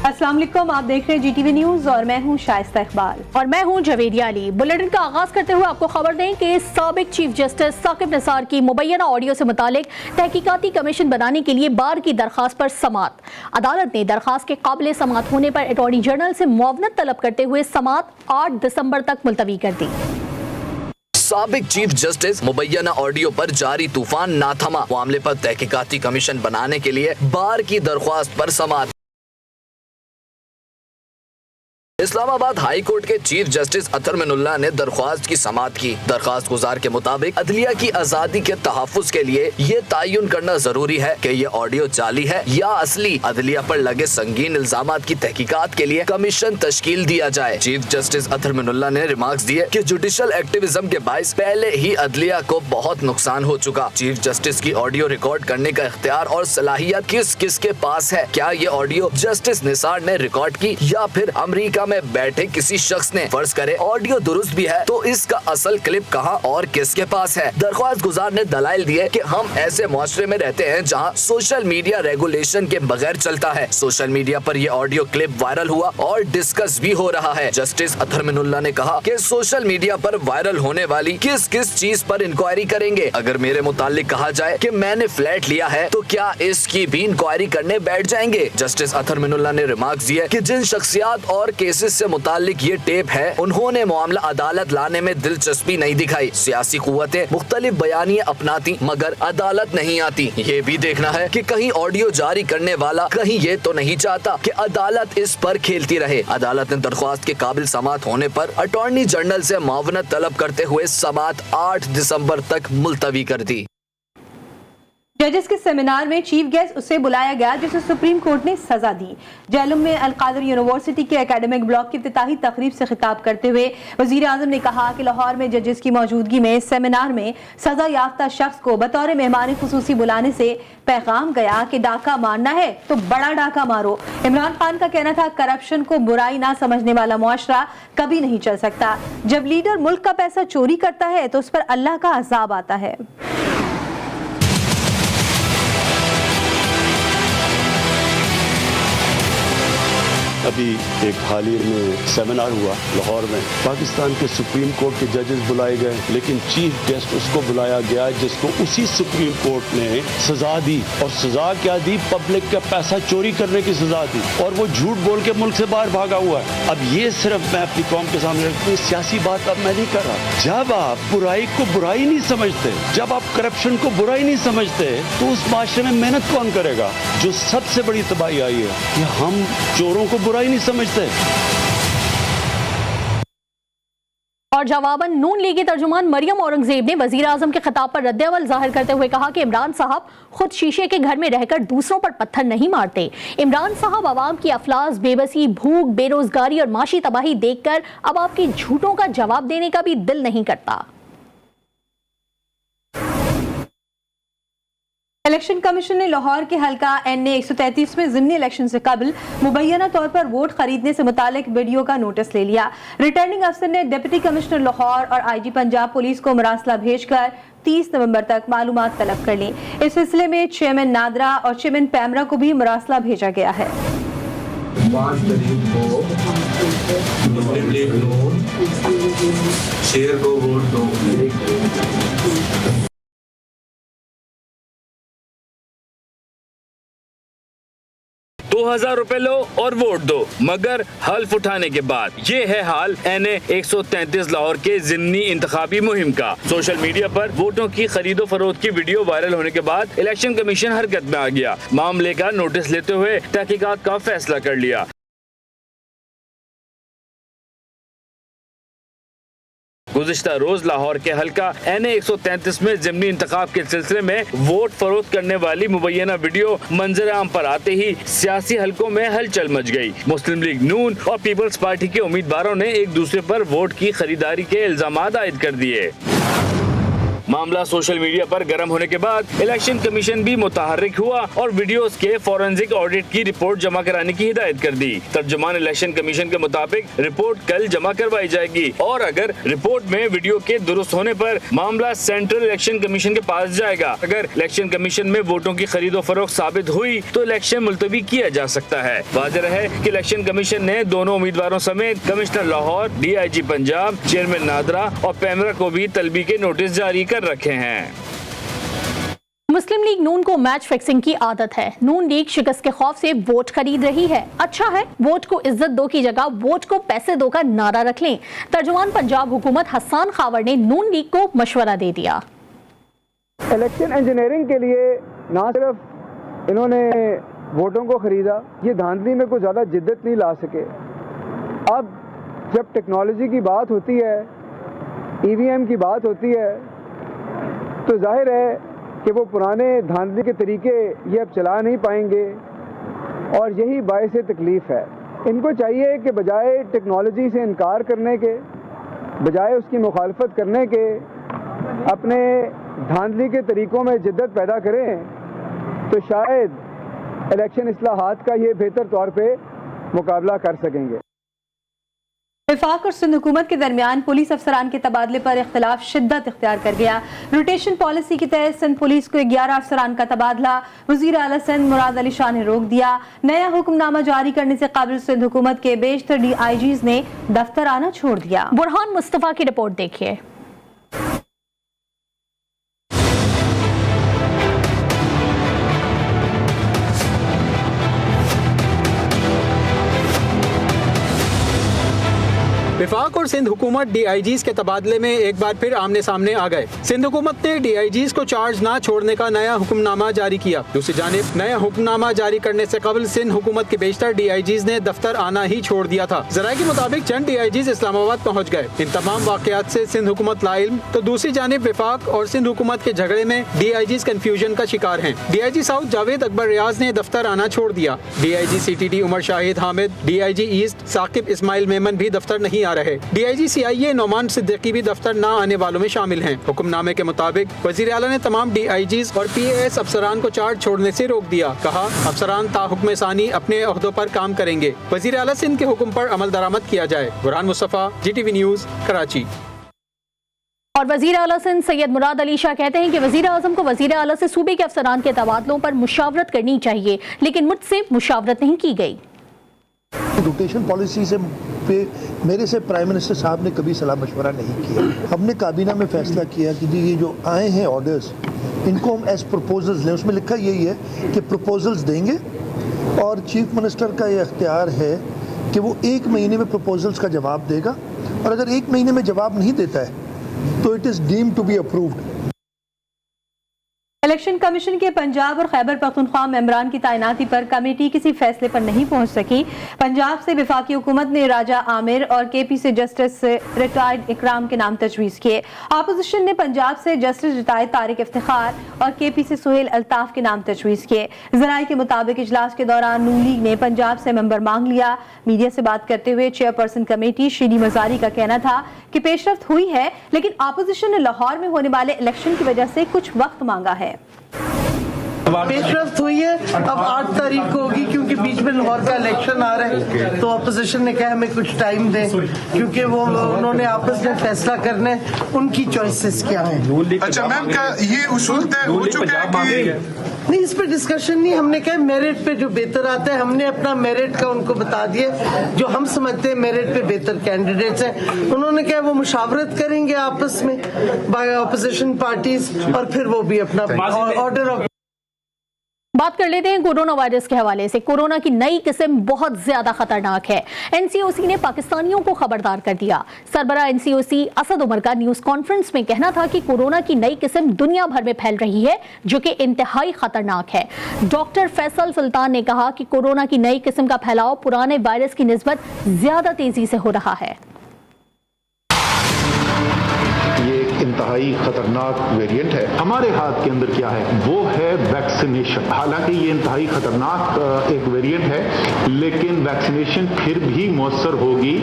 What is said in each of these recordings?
अस्सलाम वालेकुम, आप देख रहे हैं GTV न्यूज और मैं हूं शाइस्ता इकबाल और मैं हूं जवेरिया अली। बुलेटिन का आगाज करते हुए आपको खबर दें कि साबिक चीफ जस्टिस साकिब निसार की मुबैना ऑडियो से मुतालिक तहकीकाती कमीशन बनाने के लिए बार की दरखास्त पर समात। अदालत ने दरखास्त के काबिल समात होने पर अटॉर्नी जनरल से मुआवनत तलब करते हुए समात 8 दिसंबर तक मुलतवी कर दी। साबिक चीफ जस्टिस मुबैना ऑडियो पर जारी तूफान ना थमा। मामले पर तहकीकाती कमीशन बनाने के लिए बार की दरख्वास्त पर समात। इस्लामाबाद हाई कोर्ट के चीफ जस्टिस अतर मिनुल्लाह ने दरख्वास्त की समात की। दरख्वास्त गुजार के मुताबिक अदलिया की आजादी के तहफ्फुज के लिए ये तयन करना जरूरी है कि ये ऑडियो जाली है या असली। अदलिया पर लगे संगीन इल्जामात की तहकीकात के लिए कमीशन तश्कील दिया जाए। चीफ जस्टिस अतर मिनुल्लाह ने रिमार्क्स दिए कि जुडिशल एक्टिविज्म के बाइस पहले ही अदलिया को बहुत नुकसान हो चुका। चीफ जस्टिस की ऑडियो रिकॉर्ड करने का इख्तियार और सलाहियत किस किस के पास है? क्या ये ऑडियो जस्टिस निसार ने रिकॉर्ड की या फिर अमेरिका में बैठे किसी शख्स ने? फर्ज करे ऑडियो दुरुस्त भी है तो इसका असल क्लिप कहां और किसके पास है? दरख्वास्त गुजार ने दलाइल दिए कि हम ऐसे मुआशरे में रहते हैं जहां सोशल मीडिया रेगुलेशन के बगैर चलता है। सोशल मीडिया पर यह ऑडियो क्लिप वायरल हुआ और डिस्कस भी हो रहा है। जस्टिस अतर मिनुल्लाह ने कहा कि सोशल मीडिया पर वायरल होने वाली किस किस चीज पर इंक्वायरी करेंगे। अगर मेरे मुतालिक कहा जाए कि मैंने फ्लैट लिया है तो क्या इसकी भी इंक्वायरी करने बैठ जाएंगे? जस्टिस अतर मिनुल्लाह ने रिमार्क्स दिए कि जिन शख्सियात और केसेस से मुतालिक ये टेप है उन्होंने मामला अदालत लाने में दिलचस्पी नहीं दिखाई। सियासी कुव्वतें मुख्तलिफ बयानियां अपनाती मगर अदालत नहीं आती। ये भी देखना है कि कहीं ऑडियो जारी करने वाला कहीं ये तो नहीं चाहता कि अदालत इस पर खेलती रहे। अदालत ने दरख्वास्त के काबिल समात होने पर अटॉर्नी जनरल से मुआवनत तलब करते हुए समात 8 दिसंबर तक मुलतवी कर दी। जजेस के सेमिनार में चीफ गेस्ट उसे बुलाया गया जिसे सुप्रीम कोर्ट ने सजा दी। जहलम में अल कादिर यूनिवर्सिटी के एकेडमिक ब्लॉक की इफ्तिताही तकरीब से खिताब करते हुए वजीर आजम ने कहा कि लाहौर में जजेस की मौजूदगी में सेमिनार में सजा याफ्ता शख्स को बतौर मेहमान खुसूसी बुलाने से पैगाम गया कि डाका मारना है तो बड़ा डाका मारो। इमरान खान का कहना था करप्शन को बुराई ना समझने वाला मुआशरा कभी नहीं चल सकता। जब लीडर मुल्क का पैसा चोरी करता है तो उस पर अल्लाह का अजाब आता है। अभी एक हाल ही में सेमिनार हुआ लाहौर में, पाकिस्तान के सुप्रीम कोर्ट के जजेस बुलाए गए लेकिन चीफ गेस्ट उसको बुलाया गया जिसको उसी सुप्रीम कोर्ट ने सजा दी। और सजा क्या दी? पब्लिक का पैसा चोरी करने की सजा दी और वो झूठ बोल के मुल्क से बाहर भागा हुआ है। अब ये सिर्फ मैं अपनी कौम के सामने रखती, सियासी बात अब मैं नहीं कर रहा। जब आप बुराई को बुराई नहीं समझते, जब आप करप्शन को बुराई नहीं समझते तो उस माशरे में मेहनत कौन करेगा? जो सबसे बड़ी तबाही आई है कि हम चोरों को बुराई नहीं समझते। और जवाबन नून लीग की तर्जुमान मरियम औरंगजेब ने वजीर आजम के खिताब पर रद्द-ए-अमल जाहिर करते हुए कहा कि इमरान साहब खुद शीशे के घर में रहकर दूसरों पर पत्थर नहीं मारते। इमरान साहब आवाम की अफलास, बेबसी, भूख, बेरोजगारी और माशी तबाही देखकर अब आपकी झूठों का जवाब देने का भी दिल नहीं करता। इलेक्शन कमीशन ने लाहौर के हल्का NA 133 में ज़िमनी इलेक्शन से कबल मुबैना तौर पर वोट खरीदने से मुतालिक वीडियो का नोटिस ले लिया। रिटर्निंग अफसर ने डिप्टी कमिश्नर लाहौर और IG पंजाब पुलिस को मरासला भेजकर 30 नवंबर तक मालूमात तलब कर ली। इस सिलसिले में चेयरमैन नादरा और चेयरमैन पैमरा को भी मरासला भेजा गया है। 5 तारीख को शेर को वोट दो। 2000 रुपए लो और वोट दो, मगर हल्फ उठाने के बाद। ये है हाल NA 133 लाहौर के ज़िमनी इंतखाबी मुहिम का। सोशल मीडिया पर वोटों की खरीदो फरोख्त की वीडियो वायरल होने के बाद इलेक्शन कमीशन हरकत में आ गया। मामले का नोटिस लेते हुए तहकीकात का फैसला कर लिया। गुज़िश्ता रोज लाहौर के हल्का NA 133 में ज़िमनी इंतखाब के सिलसिले में वोट फरोख्त करने वाली मुबैना वीडियो मंजर आम पर आते ही सियासी हलकों में हलचल मच गई। मुस्लिम लीग नून और पीपल्स पार्टी के उम्मीदवारों ने एक दूसरे पर वोट की खरीदारी के इल्जामात आयद कर दिए। मामला सोशल मीडिया पर गर्म होने के बाद इलेक्शन कमीशन भी मुतहर्रिक हुआ और वीडियोस के फॉरेंसिक ऑडिट की रिपोर्ट जमा कराने की हिदायत कर दी। तर्जुमान इलेक्शन कमीशन के मुताबिक रिपोर्ट कल जमा करवाई जाएगी और अगर रिपोर्ट में वीडियो के दुरुस्त होने पर मामला सेंट्रल इलेक्शन कमीशन के पास जाएगा। अगर इलेक्शन कमीशन में वोटों की खरीदो फरोख्त साबित हुई तो इलेक्शन मुलतवी किया जा सकता है। वाज़ेह है कि इलेक्शन कमीशन ने दोनों उम्मीदवारों समेत commissioner Lahore, DIG Punjab, chairman NADRA और पैमरा को भी तलबी के नोटिस जारी कर रखे हैं। मुस्लिम लीग नून को मैच फिक्सिंग की आदत है। नून लीग शिकस्त के खौफ से वोट खरीद रही है। अच्छा है, वोट को इज्जत दो की जगह वोट को पैसे दो का नारा रख लें। तर्जुमान पंजाब हुकूमत हसन खावर ने नून लीग को मशवरा दे दिया। इलेक्शन इंजीनियरिंग के लिए ना सिर्फ इन्होंने वोटों को खरीदा, ये धांधली में कोई ज़्यादा जिद्दत नहीं ला सके। अब जब टेक्नोलॉजी की बात होती है, EVM की बात होती है, तो जाहिर है कि वो पुराने धांधली के तरीके ये अब चला नहीं पाएंगे और यही बायस तकलीफ़ है। इनको चाहिए कि बजाय टेक्नोलॉजी से इनकार करने के, बजाय उसकी मुखालफत करने के, अपने धांधली के तरीक़ों में जिद्दत पैदा करें तो शायद इलेक्शन इस्लाहात का ये बेहतर तौर पे मुकाबला कर सकेंगे। वफाक और सिंध हुकूमत के दरमियान पुलिस अफसरान के तबादले पर इख्तलाफ शिद्दत इख्तियार कर गया। रोटेशन पॉलिसी के तहत सिंध पुलिस को 11 अफसरान का तबादला वज़ीर आला सिंध मुराद अली शाह ने रोक दिया। नया हुक्मनामा जारी करने से कबल सिंध हुकूमत के बेशतर DIGs ने दफ्तर आना छोड़ दिया। बुरहान मुस्तफ़ा की रिपोर्ट देखिए। वफाक और सिंध हुकूमत DIGs के तबादले में एक बार फिर आमने सामने आ गए। सिंध हुकूमत ने DIGs को चार्ज ना छोड़ने का नया हुक्मनामा जारी किया। दूसरी जानिब नया हुक्मनामा जारी करने से कबल सिंध हुकूमत के बेशतर DIGs ने दफ्तर आना ही छोड़ दिया था। ज़राए के मुताबिक चंद DIGs इस्लामाबाद पहुँच गए। इन तमाम वाक़यात से सिंध हुकूमत लाइल्म, तो दूसरी जानिब वफाक और सिंध हुकूमत के झगड़े में DIGs कन्फ्यूजन का शिकार हैं। DIG साउथ जावेद अकबर रियाज ने दफ्तर आना छोड़ दिया। DIG CTD Umar Shahid Hamid, DIG east Saqib Ismail Memon भी दफ्तर नहीं आ रहे। DIG CIA नौमान सिद्दीकी भी दफ्तर न आने वालों में शामिल हैं। हुक्मनामे के मुताबिक वज़ीर आला ने तमाम DIGs और PAS अफसरान को चार्ज छोड़ने से रोक दिया। कहा अफसरान ताहुक्म सानी अपने ओहदों पर काम करेंगे। वज़ीर आला सिंध के हुक्म पर अमल दरामद किया जाए। Burhan Mustafa, GTV news, Karachi. और वज़ीर आला सिंध सैयद मुराद अली शाह कहते हैं कि वज़ीर आज़म को वज़ीर आला से सूबे के अफसरान के तबादलों पर मुशावरत करनी चाहिए, लेकिन मुझसे मुशावरत नहीं की गई। रोटेशन पॉलिसी से पे मेरे से प्राइम मिनिस्टर साहब ने कभी सलाह मशवरा नहीं किया। हमने काबीना में फैसला किया कि ये जो आए हैं ऑर्डर्स, इनको हम एज प्रपोजल्स लें। उसमें लिखा यही है कि प्रपोजल्स देंगे और चीफ मिनिस्टर का ये अख्तियार है कि वो 1 महीने में प्रपोजल्स का जवाब देगा और अगर 1 महीने में जवाब नहीं देता है तो it is deemed to be approved. Election commission के पंजाब और खैबर पख्तूनख्वा मेंबरान की तैनाती पर कमेटी किसी फैसले पर नहीं पहुंच सकी। पंजाब से वफाकी हुकूमत ने राजा आमिर और KP से जस्टिस रिटायर्ड इकराम के नाम तजवीज़ किए। अपोजिशन ने पंजाब से जस्टिस रिटायर्ड तारिक इफ्तिखार और KP से सुहेल अल्ताफ के नाम तजवीज़ किए। ज़राए के मुताबिक इजलास के दौरान नून लीग ने पंजाब से मेंबर मांग लिया। मीडिया से बात करते हुए चेयरपर्सन कमेटी शीरी मजारी का कहना था कि पेशरफ्त हुई है, लेकिन अपोजिशन ने लाहौर में होने वाले इलेक्शन की वजह से कुछ वक्त मांगा है। पेशरफ्त हुई है, अब 8 तारीख को होगी क्योंकि बीच में लाहौर का इलेक्शन आ रहा है, तो अपोजिशन ने कहा हमें कुछ टाइम दें क्योंकि वो उन्होंने आपस में फैसला करना है उनकी चॉइसेस क्या हैं। अच्छा मैम, क्या ये उसूल तय हो चुका है कि नहीं, इस पर डिस्कशन नहीं। हमने कहा मेरिट पे जो बेहतर आता है, हमने अपना मेरिट का उनको बता दिया, जो हम समझते हैं मेरिट पे बेहतर कैंडिडेट्स हैं। उन्होंने कहा वो मुशावरत करेंगे आपस में बाय अपोजिशन पार्टीज और फिर वो भी अपना ऑर्डर ऑफ। बात कर लेते हैं कोरोना वायरस के हवाले से। कोरोना की नई किस्म बहुत ज्यादा खतरनाक है। NCOC ने पाकिस्तानियों को खबरदार कर दिया। सरबरा NCOC असद उमर का न्यूज कॉन्फ्रेंस में कहना था कि कोरोना की नई किस्म दुनिया भर में फैल रही है, जो कि इंतहाई खतरनाक है। डॉक्टर फैसल सुल्तान ने कहा कि कोरोना की नई किस्म का फैलाव पुराने वायरस की निस्बत ज्यादा तेजी से हो रहा है। ये इंतहाई खतरनाक वेरिएंट है। हमारे हाथ के अंदर क्या है, वो है वैक्सीनेशन। हालांकि ये इंतहाई खतरनाक एक वेरिएंट है, लेकिन वैक्सीनेशन फिर भी मौसर होगी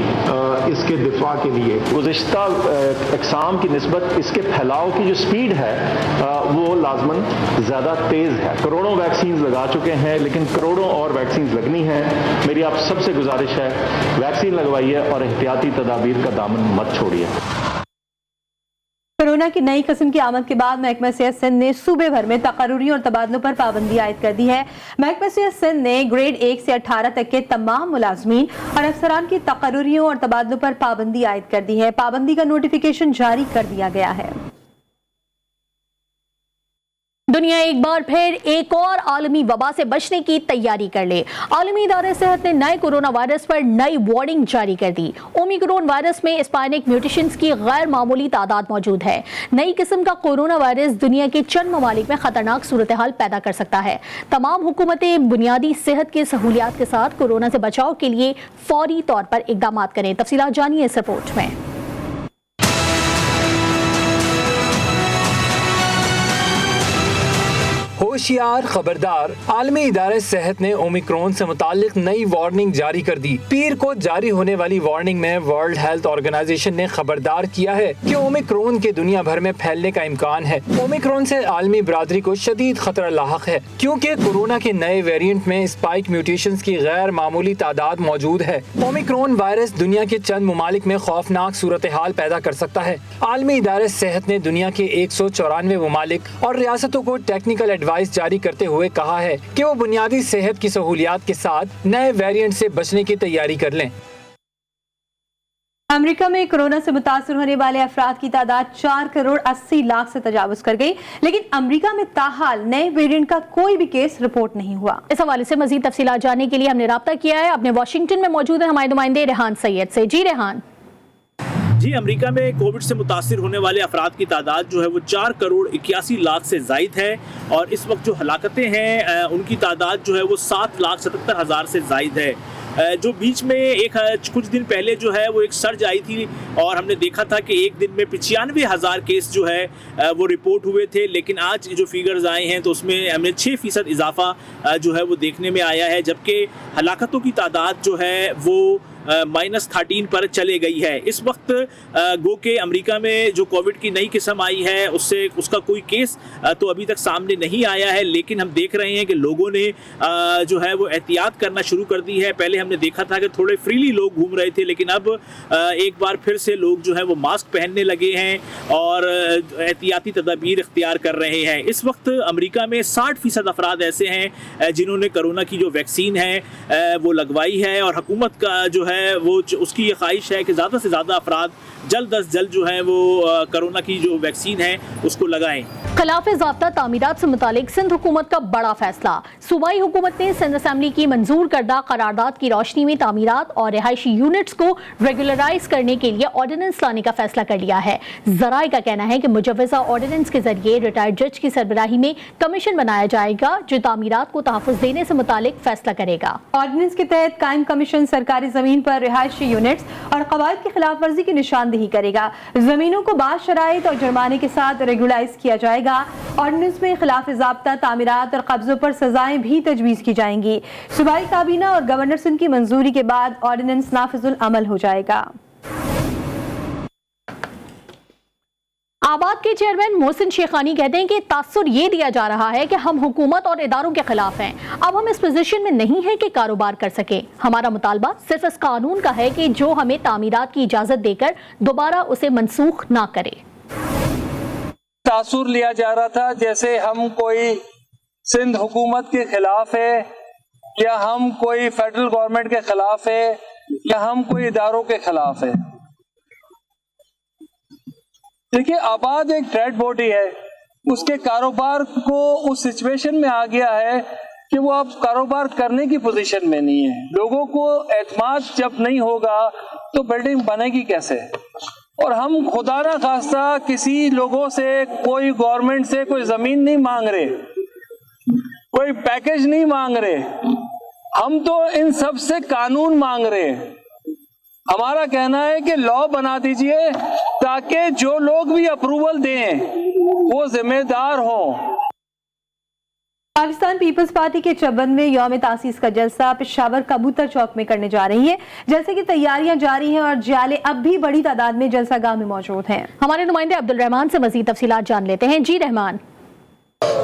इसके दिफा के लिए। गुज़िश्ता एग्जाम की निस्बत इसके फैलाव की जो स्पीड है वो लाजमन ज़्यादा तेज़ है। करोड़ों वैक्सीन लगा चुके हैं, लेकिन करोड़ों और वैक्सीन लगनी है। मेरी आप सबसे गुजारिश है, वैक्सीन लगवाइए और एहतियाती तदाबीर का दामन मत छोड़िए। कोरोना की नई किस्म की आमद के बाद महकमा सेहत सिंध ने सूबे भर में तकर्रुरियों और तबादलों पर पाबंदी आयद कर दी है। महकमा सेहत सिंध ने ग्रेड 1 से 18 तक के तमाम मुलाजमीन और अफसरान की तकर्रुरियों और तबादलों पर पाबंदी आयद कर दी है। पाबंदी का नोटिफिकेशन जारी कर दिया गया है। दुनिया एक बार फिर एक और आलमी वबा से बचने की तैयारी कर ले। आलमी इदारे सेहत ने नए कोरोना वायरस पर नई वार्निंग जारी कर दी। ओमिक्रॉन वायरस में स्पाइनिक म्यूटेशंस की गैर मामूली तादाद मौजूद है। नई किस्म का कोरोना वायरस दुनिया के चंद ममालिक में खतरनाक सूरत हाल पैदा कर सकता है। तमाम हुकूमतें बुनियादी सेहत की सहूलियात के साथ कोरोना से बचाव के लिए फौरी तौर पर इकदाम करें। तफसीलात जानिए इस रिपोर्ट में। होशियार खबरदार, आलमी इदारे सेहत ने ओमिक्रॉन से मुतालिक नई वार्निंग जारी कर दी। पीर को जारी होने वाली वार्निंग में वर्ल्ड हेल्थ ऑर्गेनाइजेशन ने खबरदार किया है कि ओमिक्रॉन के दुनिया भर में फैलने का इम्कान है। ओमिक्रॉन से आलमी बरादरी को शदीद खतरा लाहक है, क्योंकि कोरोना के नए वेरिएंट में स्पाइक म्यूटेशंस की गैर मामूली तादाद मौजूद है। ओमिक्रॉन वायरस दुनिया के चंद ममालिक में खौफनाक सूरत हाल पैदा कर सकता है। आलमी इदारे सेहत ने दुनिया के 194 ममालिक और रियासतों को टेक्निकल एडवाइस जारी करते हुए कहा है कि वो बुनियादी सेहत की सहूलियात के साथ नए वेरिएंट से बचने की तैयारी कर लें। अमेरिका में कोरोना से मुतासर होने वाले अफराद की तादाद 4 करोड़ 80 लाख से तजावुज कर गई, लेकिन अमेरिका में ताहाल नए वेरिएंट का कोई भी केस रिपोर्ट नहीं हुआ। इस हवाले से मजीद तफसीलात जानने के लिए हमने राब्ता किया है अपने वाशिंगटन में मौजूद है हमारे नुमाइंदे रेहान सैयद से। जी रेहान। जी, अमेरिका में कोविड से मुतासिर होने वाले अफराद की तादाद जो है वो 4 करोड़ 81 लाख से जायद है, और इस वक्त जो हलाकतें हैं उनकी तादाद जो है वो 7,77,000 से जायद है। जो बीच में कुछ दिन पहले जो है वो एक सर्ज आई थी और हमने देखा था कि एक दिन में 95,000 केस जो है वो रिपोर्ट हुए थे, लेकिन आज जो फिगर्स आए हैं तो उसमें हमें 6% इजाफा जो है वो देखने में आया है, जबकि हलाकतों की तादाद जो है वो -13 पर चले गई है। इस वक्त गो के अमेरिका में जो कोविड की नई किस्म आई है उसका कोई केस तो अभी तक सामने नहीं आया है, लेकिन हम देख रहे हैं कि लोगों ने जो है वो एहतियात करना शुरू कर दी है। पहले हमने देखा था कि थोड़े फ्रीली लोग घूम रहे थे, लेकिन अब एक बार फिर से लोग जो है वो मास्क पहनने लगे हैं और एहतियाती तदाबीर इख्तियार कर रहे हैं। इस वक्त अमेरिका में 60% अफराद ऐसे हैं जिन्होंने कोरोना की जो वैक्सीन है वो लगवाई है, और हुकूमत का जो है वो उसकी ये ख्वाहिश है कि ज़्यादा से ज़्यादा अफराद जल्द अज जल्द जो है वो कोरोना की जो वैक्सीन है उसको लगाएं। खिलाफ ज़ाब्ता तामीरात से मुतालिक सिंध हुकूमत का बड़ा फैसला। सूबाई हुकूमत ने सिंध असेंबली की मंजूर करदा करारदाद की रोशनी में तामीरात और रिहायशी यूनिट्स को रेगुलराइज करने के लिए ऑर्डिनेंस लाने का फैसला कर लिया है। ज़राए का कहना है कि मुजव्वज़ा ऑर्डिनेंस के जरिए रिटायर्ड जज की सरबराही में कमीशन बनाया जाएगा जो तामीरात को तहफ़्फ़ुज़ देने से मुतालिक फैसला करेगा। ऑर्डिनेंस के तहत कायम कमीशन सरकारी जमीन पर रिहायशी यूनिट्स और कवायद की खिलाफ वर्जी की निशानदेही करेगा। जमीनों को बाद शराइत और जुर्माने के साथ रेगुलाइज किया जाएगा। ऑर्डिनेंस में खिलाफ ज़ाब्ता तामीरात और कब्जों पर सजाएं भी तजवीज़ की जाएंगी। सूबाई काबीना और गवर्नर सिंध की मंजूरी के बाद ऑर्डिनेंस नाफिजुल अमल हो जाएगा। आबाद के चेयरमैन मोहसिन शेखानी कहते हैं कि तासुर ये दिया जा रहा है कि हम हुकूमत और इदारों के खिलाफ हैं। अब हम इस पोजीशन में नहीं है कि कारोबार कर सके। हमारा मुतालबा सिर्फ इस कानून का है कि जो हमें तामीरात की इजाजत देकर दोबारा उसे मनसूख ना करे। तासुर लिया जा रहा था जैसे हम कोई सिंध हुकूमत के खिलाफ है, या हम कोई फेडरल गवर्नमेंट के खिलाफ है, या हम कोई इदारों के खिलाफ है। देखिए, आबाद एक ट्रेड बॉडी है, उसके कारोबार को उस सिचुएशन में आ गया है कि वो अब कारोबार करने की पोजीशन में नहीं है। लोगों को एतमाद जब नहीं होगा तो बिल्डिंग बनेगी कैसे? और हम खुदा ना खास्ता किसी लोगों से, कोई गवर्नमेंट से कोई जमीन नहीं मांग रहे, कोई पैकेज नहीं मांग रहे, हम तो इन सब से कानून मांग रहे हैं। हमारा कहना है कि लॉ बना दीजिए ताकि जो लोग भी अप्रूवल दें वो जिम्मेदार हों। पाकिस्तान पीपल्स पार्टी के 54वें यौम तासीस का जलसा पेशावर कबूतर चौक में करने जा रही है। जलसे की तैयारियां जारी हैं और जियाले अब भी बड़ी तादाद में जलसागाह में मौजूद हैं। हमारे नुमाइंदे अब्दुल रहमान से मजीद तफसीलात जान लेते हैं। जी रहमान।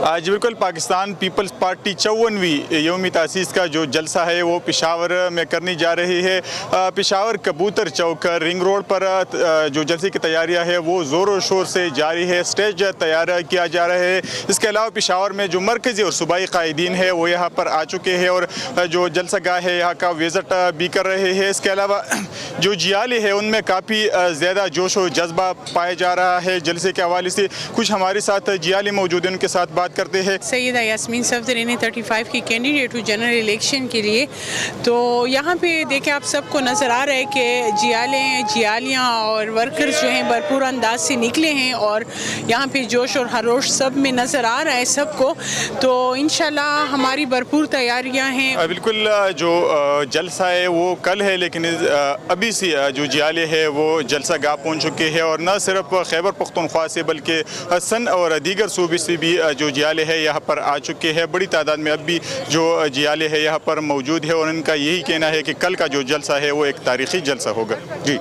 आज बिल्कुल पाकिस्तान पीपल्स पार्टी 54वीं यौमी तासीस का जो जलसा है वो पेशावर में करनी जा रही है। पेशावर कबूतर चौक रिंग रोड पर जो जलसे की तैयारियां है वो ज़ोर शोर से जारी है। स्टेज तैयार किया जा रहा है। इसके अलावा पेशावर में जो मरकज़ी और सूबाई कायदीन है वो यहाँ पर आ चुके हैं और जो जलसा गाह है यहाँ का विज़िट भी कर रहे हैं। इसके अलावा जो जियाले है उनमें काफ़ी ज़्यादा जोश और जज्बा पाया जा रहा है। जलसे के हवाले से कुछ हमारे साथ जियाले मौजूद हैं, उनके साथ बात करते हैं। सैयदा यास्मीन सफदरनी 35 की कैंडिडेट हूँ जनरल इलेक्शन के लिए। तो यहाँ पे देखें आप सबको नज़र आ रहा है कि जियाले जियालियाँ और वर्कर्स जो हैं भरपूर अंदाज से निकले हैं और यहाँ पे जोश और हरोश सब में नज़र आ रहा है सबको। तो इंशाल्लाह हमारी भरपूर तैयारियाँ हैं। बिल्कुल जो जलसा है वो कल है, लेकिन अभी से जो जियाले है वो जलसा गाह पहुँच चुके हैं और न सिर्फ खैबर पख्तूनख्वा से बल्कि सन और दीगर सूबे से भी जो जियाले है यहाँ पर आ चुके हैं। बड़ी तादाद में अब भी जो जियाले है यहाँ पर मौजूद है और उनका यही कहना है कि कल का जो जलसा है वो एक तारीखी जलसा होगा। जी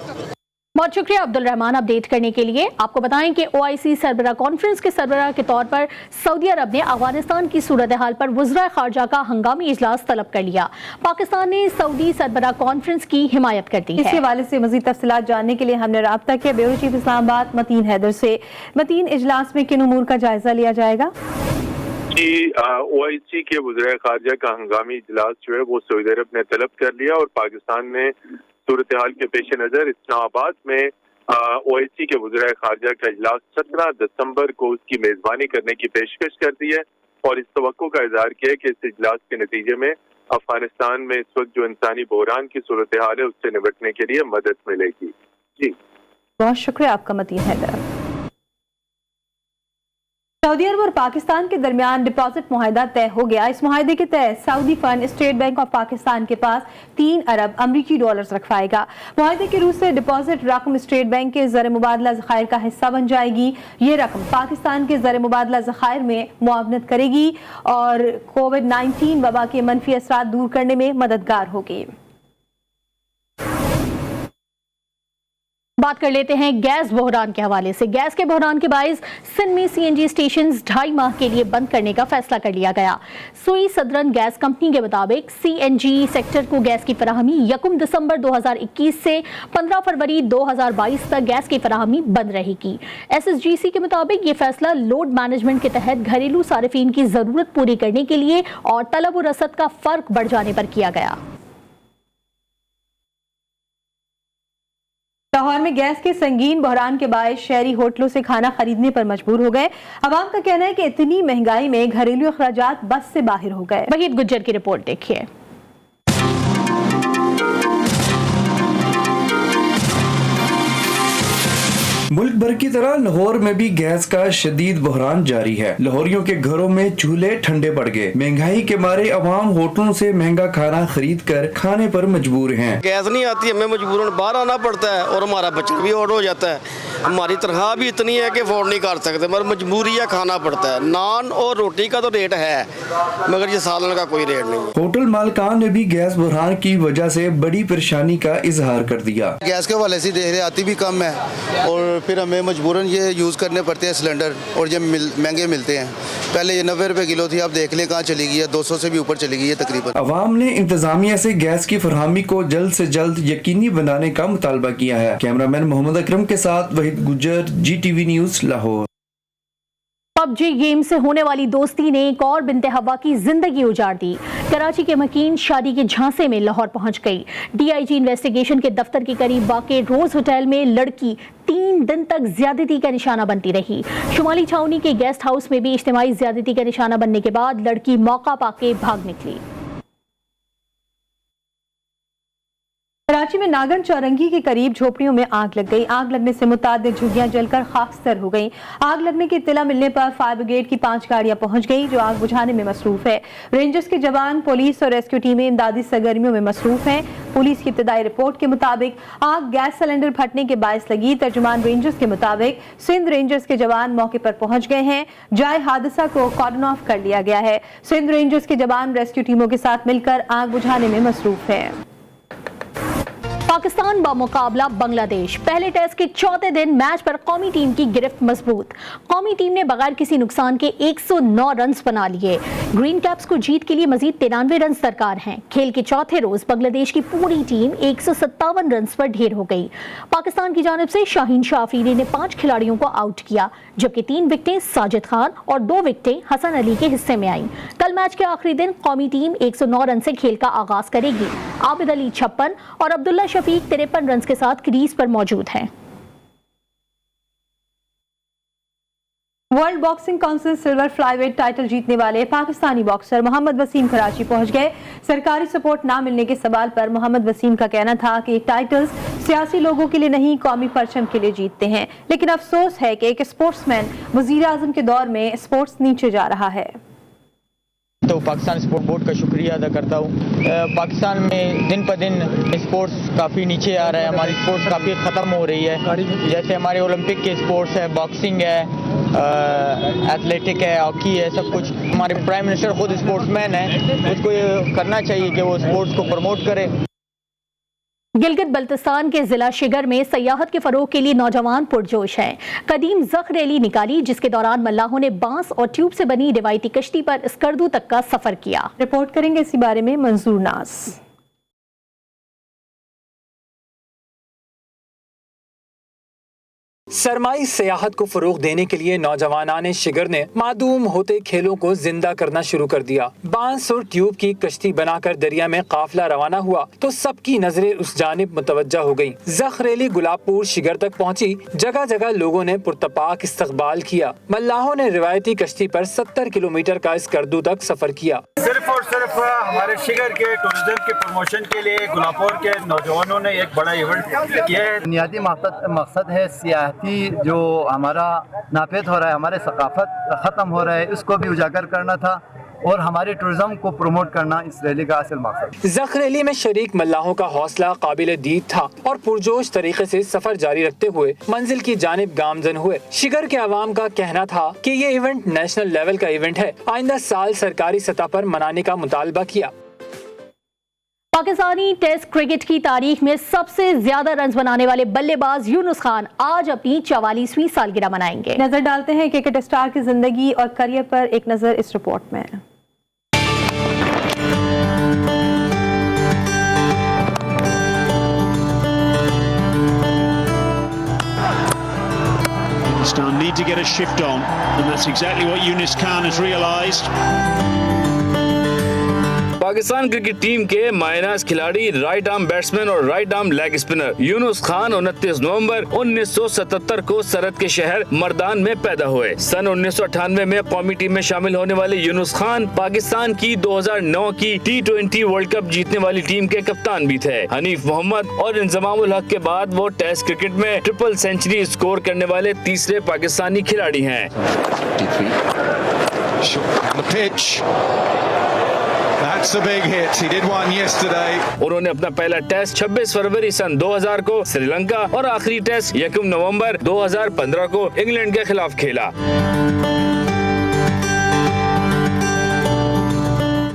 बहुत शुक्रिया अब्दुल रहमान अपडेट करने के लिए। आपको बताएं कि OIC सरबराह कॉन्फ्रेंस के सरबराह के तौर पर सऊदी अरब ने अफगानिस्तान की सूरत हाल पर वज़राए खारजा का हंगामी इजलास तलब कर लिया। पाकिस्तान ने सऊदी सरबराह कॉन्फ्रेंस की हिमायत कर दी है। इस हवाले से मज़ीद तफसीलात जानने के लिए हमने राब्ता किया ब्यूरो चीफ इस्लामाबाद मतीन हैदर से। मतीन, इजलास में किन उमूर का जायजा लिया जाएगा? जी, OIC के वज़राए खारजा का हंगामी इजलास जो है वो सऊदी अरब ने तलब कर लिया और पाकिस्तान ने सूरत हाल के पेश नज़र इस्लामाबाद में OIC के वज़राए खारजा का इजलास 17 दिसंबर को उसकी मेज़बानी करने की पेशकश कर दी है और इस तवक्को का इजहार किया है कि इस इजलास के नतीजे में अफगानिस्तान में इस वक्त जो इंसानी बहरान की सूरत हाल है उससे निपटने के लिए मदद मिलेगी। जी बहुत शुक्रिया आपका मतीन हैदर। सऊदी अरब और पाकिस्तान के दरमियान डिपॉजिट मुआहदा तय हो गया। इस मुआहदे के तहत Saudi fund state bank of Pakistan के पास 3 अरब अमरीकी डॉलर्स रखवाएगा। मुआहदे की रूह से डिपॉजिट रकम स्टेट बैंक के ज़र मुबादला ज़खायर का हिस्सा बन जाएगी। ये रकम पाकिस्तान के ज़र मुबादला ज़खायर में मुआवनत करेगी और कोविड-19 वबा के मनफी असरात दूर करने में मददगार होगी। बात कर लेते हैं गैस बहरान के हवाले से। गैस के बहरान के बायस सिंध में CNG स्टेशन 2.5 माह के लिए बंद करने का फैसला कर लिया गया। सुई सदरन गैस कंपनी के मुताबिक CNG सेक्टर को गैस की फराहमी 1 दिसंबर 2021 से 15 फरवरी 2022 तक गैस की फराहमी बंद रहेगी। SSGC के मुताबिक ये फैसला लोड मैनेजमेंट के तहत घरेलू सारिफीन की जरूरत पूरी करने के लिए और तलब और रसद का फर्क बढ़ जाने पर किया गया। लाहौर में गैस के संगीन बहरान के बायस शहरी होटलों से खाना खरीदने पर मजबूर हो गए। अवाम का कहना है कि इतनी महंगाई में घरेलू अखराजात बस से बाहर हो गए। वहीद गुज्जर की रिपोर्ट देखिए। मुल्क भर की तरह लाहौर में भी गैस का शदीद बहरान जारी है। लाहौरियों के घरों में चूल्हे ठंडे पड़ गए। महंगाई के मारे अवाम होटलों से महंगा खाना खरीद कर खाने पर मजबूर हैं। गैस नहीं आती, हमें मजबूरन बाहर आना पड़ता है और हमारा बचत भी और हो जाता है। हमारी तनख्वाह भी इतनी है कि अफोर्ड नहीं कर सकते, मगर मजबूरी है, खाना पड़ता है। नान और रोटी का तो रेट है मगर ये सालन का कोई रेट नहीं है। होटल मालिकान ने भी गैस बहरान की वजह से बड़ी परेशानी का इजहार कर दिया। गैस के हवाले से देख रहे आती भी कम है और फिर हमें मजबूरन ये यूज़ करने पड़ते हैं सिलेंडर और ये महंगे मिलते हैं। पहले ये 90 रुपए किलो थी, अब देख लें कहाँ चली गई है, 200 से भी ऊपर चली गई है तकरीबन। अवाम ने इंतजामिया से गैस की फरहमी को जल्द से जल्द यकीनी बनाने का मुतालबा किया है। कैमरामैन मोहम्मद अकरम के साथ Waheed Gujjar, GTV news Lahore. PUBG game से होने वाली दोस्ती ने एक और बिन्ते हवा की जिंदगी उजाड़ दी। कराची के मकीन शादी के झांसे में लाहौर पहुंच गई। DIG इन्वेस्टिगेशन के दफ्तर के करीब वाक़े रोज होटल में लड़की 3 दिन तक ज्यादती का निशाना बनती रही। शुमाली छावनी के गेस्ट हाउस में भी इज्तिमाई ज्यादती का निशाना बनने के बाद लड़की मौका पाके भाग निकली। कराची में नागन चौरंगी के करीब झोपड़ियों में आग लग गई। आग लगने से मुतादिद झुग्गियां जलकर खाकस्तर हो गईं। आग लगने की इत्तला मिलने पर फायर ब्रिगेड की 5 गाड़ियां पहुंच गई जो आग बुझाने में मसरूफ है। रेंजर्स के जवान, पुलिस और रेस्क्यू टीमें इमदादी सरगर्मियों में मसरूफ हैं। पुलिस की इब्तदाई रिपोर्ट के मुताबिक आग गैस सिलेंडर फटने के बायस लगी। तर्जुमान रेंजर्स के मुताबिक सिंध रेंजर्स के जवान मौके पर पहुंच गए हैं। जाए हादसा को कॉर्डन ऑफ कर लिया गया है। सिंध रेंजर्स के जवान रेस्क्यू टीमों के साथ मिलकर आग बुझाने में मसरूफ है। पाकिस्तान बामुकाबला बांग्लादेश। पहले टेस्ट के चौथे दिन मैच पर कौमी टीम की गिरफ्त मजबूत। कौमी टीम ने बगैर किसी नुकसान के 109 रन बना लिए। ग्रीन कैप्स को जीत के लिए मजीद 93 रन दरकार हैं। खेल के चौथे रोज बांग्लादेश की पूरी टीम 157 रन पर ढेर हो गई। पाकिस्तान की जानिब से शाहीन शाह अफरीदी ने 5 खिलाड़ियों को आउट किया, जबकि 3 विकेटें साजिद खान और 2 विकेटें हसन अली के हिस्से में आईं। कल मैच के आखिरी दिन कौमी टीम 109 रन से खेल का आगाज करेगी। आबिद अली 56 और अब्दुल्ला शफीक 53 रन के साथ क्रीज पर मौजूद हैं। World boxing council silver flyweight title जीतने वाले पाकिस्तानी बॉक्सर मोहम्मद वसीम कराची पहुंच गए। सरकारी सपोर्ट ना मिलने के सवाल पर मोहम्मद वसीम का कहना था कि टाइटल्स सियासी लोगों के लिए नहीं, कौमी परचम के लिए जीतते हैं। लेकिन अफसोस है कि एक स्पोर्ट्समैन वजीर आजम के दौर में स्पोर्ट्स नीचे जा रहा है। तो पाकिस्तान स्पोर्ट बोर्ड का शुक्रिया अदा करता हूँ। पाकिस्तान में दिन पर दिन स्पोर्ट्स काफ़ी नीचे आ रहा है। हमारी स्पोर्ट्स काफ़ी ख़त्म हो रही है। जैसे हमारे ओलंपिक के स्पोर्ट्स है, बॉक्सिंग है, एथलेटिक है, हॉकी है, सब कुछ। हमारे प्राइम मिनिस्टर खुद स्पोर्ट्समैन है, उसको ये करना चाहिए कि वो स्पोर्ट्स को प्रमोट करे। गिलगित बल्तिस्तान के जिला शिगर में सयाहत के फरोग के लिए नौजवान पुरजोश हैं। कदीम ज़ख रैली निकाली, जिसके दौरान मल्लाहों ने बांस और ट्यूब से बनी रिवायती कश्ती पर स्कर्दू तक का सफर किया। रिपोर्ट करेंगे इसी बारे में मंजूर नाज। सरमाई सियाहत को फरोग देने के लिए नौजवानाने शिगर ने मादूम होते खेलों को जिंदा करना शुरू कर दिया। बांस और ट्यूब की कश्ती बनाकर दरिया में काफिला रवाना हुआ तो सबकी नजरें उस जानिब मुतवज्जा हो गईं। ज़ख रैली गुलाबपुर शिगर तक पहुंची। जगह जगह लोगों ने पुरतपाक इस्तकबाल किया। मल्लाहों ने रिवायती कश्ती पर 70 किलोमीटर का स्कर्दू तक सफर किया। सिर्फ और सिर्फ हमारे शिगर के टूरिज्म के प्रमोशन के लिए गुलाबपुर के नौजवानों ने एक बड़ा इवेंट किया है। बुनियादी मकसद है सियाहती जो हमारा नाफेद हो रहा है, हमारे सकाफत ख़त्म हो रहा है, इसको भी उजागर करना था और हमारे टूरिज्म को प्रमोट करना इस रैली का असल मकसद। ज़ख रैली में शरीक मल्लाहों का हौसला काबिल दीद था और पुरजोश तरीके से सफर जारी रखते हुए मंजिल की जानिब गामजन हुए। शिगर के अवाम का कहना था कि ये इवेंट नेशनल लेवल का इवेंट है, आइंदा साल सरकारी सतह पर मनाने का मुतालबा किया। पाकिस्तानी टेस्ट क्रिकेट की तारीख में सबसे ज्यादा रन बनाने वाले बल्लेबाज यूनुस खान आज अपनी 44वीं सालगिरह मनाएंगे। नजर डालते हैं क्रिकेट स्टार की जिंदगी और करियर पर एक नजर इस रिपोर्ट में। Pakistan need to get a shift on, and that's exactly what Yunus Khan has realised. Pakistan cricket team के मायनाज खिलाड़ी राइट आर्म बैट्समैन और right arm leg spinner Yunus Khan 29 नवंबर 1977 को सरहद के शहर मर्दान में पैदा हुए। सन 1998 में कौमी टीम में शामिल होने वाले यूनुस खान पाकिस्तान की 2009 की T20 वर्ल्ड कप जीतने वाली टीम के कप्तान भी थे। हनीफ मोहम्मद और इंजमामुल हक के बाद वो टेस्ट क्रिकेट में ट्रिपल सेंचुरी स्कोर करने वाले तीसरे पाकिस्तानी खिलाड़ी हैं। That's a big hit. He did one yesterday. उन्होंने अपना पहला टेस्ट 26 फरवरी सन 2000 को श्रीलंका और आखिरी टेस्ट 1 नवंबर 2015 को इंग्लैंड के खिलाफ खेला।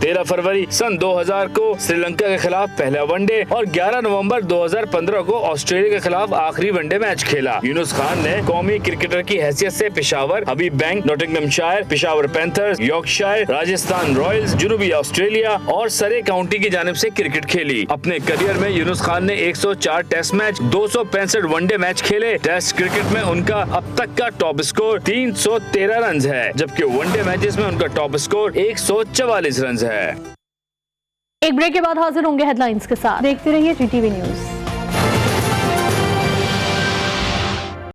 13 फरवरी सन 2000 को श्रीलंका के खिलाफ पहला वनडे और 11 नवंबर 2015 को ऑस्ट्रेलिया के खिलाफ आखिरी वनडे मैच खेला। यूनुस खान ने कौमी क्रिकेटर की हैसियत से Peshawar, Habib bank, Nottinghamshire, Peshawar Panthers, Yorkshire, Rajasthan Royals, जनूबी ऑस्ट्रेलिया और सरे काउंटी की जानिब से क्रिकेट खेली। अपने करियर में यूनुस खान ने 104 टेस्ट मैच, 265 वनडे मैच खेले। टेस्ट क्रिकेट में उनका अब तक का टॉप स्कोर 313 रन है, जबकि वनडे मैचेस में उनका टॉप स्कोर 144 रन है। एक ब्रेक के बाद हाजिर होंगे हेडलाइंस के साथ। देखते रहिए GTV न्यूज़।